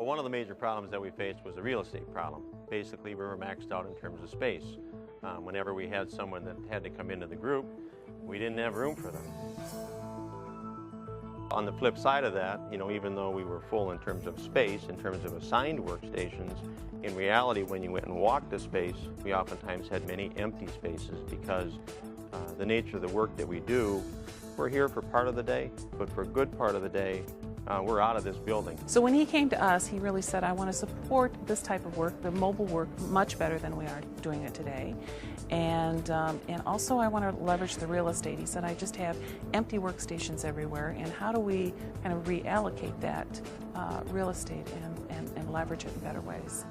Well, one of the major problems that we faced was the real estate problem. Basically, we were maxed out in terms of space. Whenever we had someone that had to come into the group, we didn't have room for them. On the flip side of that, even though we were full in terms of space, in terms of assigned workstations, in reality, when you went and walked the space, we oftentimes had many empty spaces because the nature of the work that we do, we're here for part of the day, but for a good part of the day, we're out of this building. So when he came to us, he really said, I want to support this type of work, the mobile work, much better than we are doing it today. And also I want to leverage the real estate. He said, I just have empty workstations everywhere, and how do we kind of reallocate that real estate and leverage it in better ways?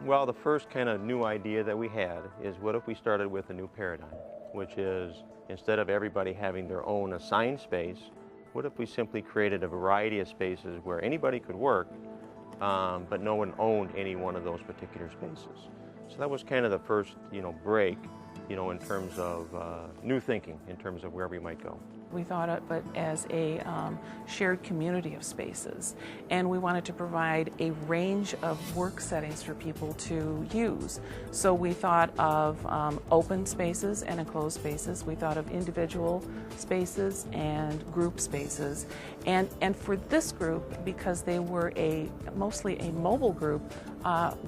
Well, the first kind of new idea that we had is, what if we started with a new paradigm, which is, instead of everybody having their own assigned space, what if we simply created a variety of spaces where anybody could work, but no one owned any one of those particular spaces? So that was kind of the first, break, in terms of new thinking, in terms of where we might go. We thought of it as a shared community of spaces, and we wanted to provide a range of work settings for people to use. So we thought of open spaces and enclosed spaces. We thought of individual spaces and group spaces. And for this group, because they were mostly a mobile group,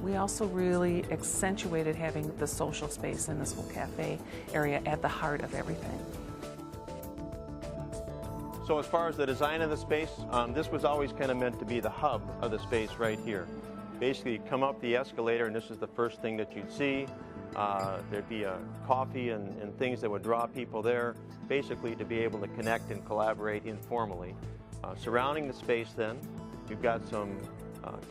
we also really accentuated having the social space in this whole cafe area at the heart of everything. So as far as the design of the space, this was always kind of meant to be the hub of the space right here. Basically, you come up the escalator and this is the first thing that you'd see. There'd be a coffee and things that would draw people there, basically to be able to connect and collaborate informally. Surrounding the space then, you've got some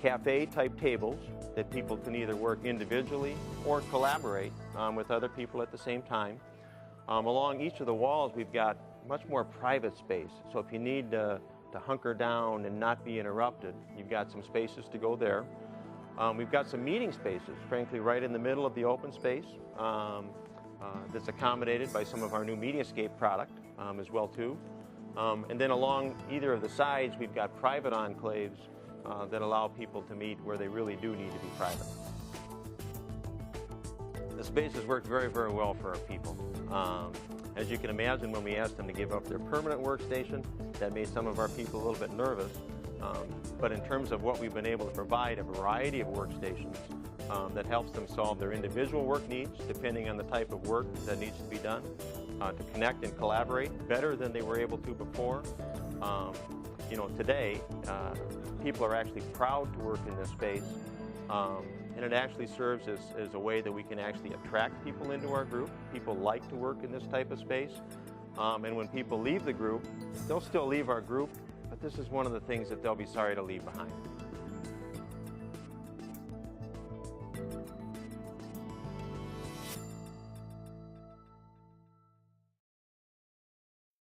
cafe-type tables that people can either work individually or collaborate with other people at the same time. Along each of the walls, we've got much more private space. So if you need to hunker down and not be interrupted, you've got some spaces to go there. We've got some meeting spaces, frankly, right in the middle of the open space that's accommodated by some of our new Mediascape product as well too. And then along either of the sides, we've got private enclaves that allow people to meet where they really do need to be private. The space has worked very, very well for our people. As you can imagine, when we asked them to give up their permanent workstation, that made some of our people a little bit nervous. But in terms of what we've been able to provide, a variety of workstations that helps them solve their individual work needs, depending on the type of work that needs to be done, to connect and collaborate better than they were able to before. Today, people are actually proud to work in this space. And it actually serves as a way that we can actually attract people into our group. People like to work in this type of space. And when people leave the group, they'll still leave our group, but this is one of the things that they'll be sorry to leave behind.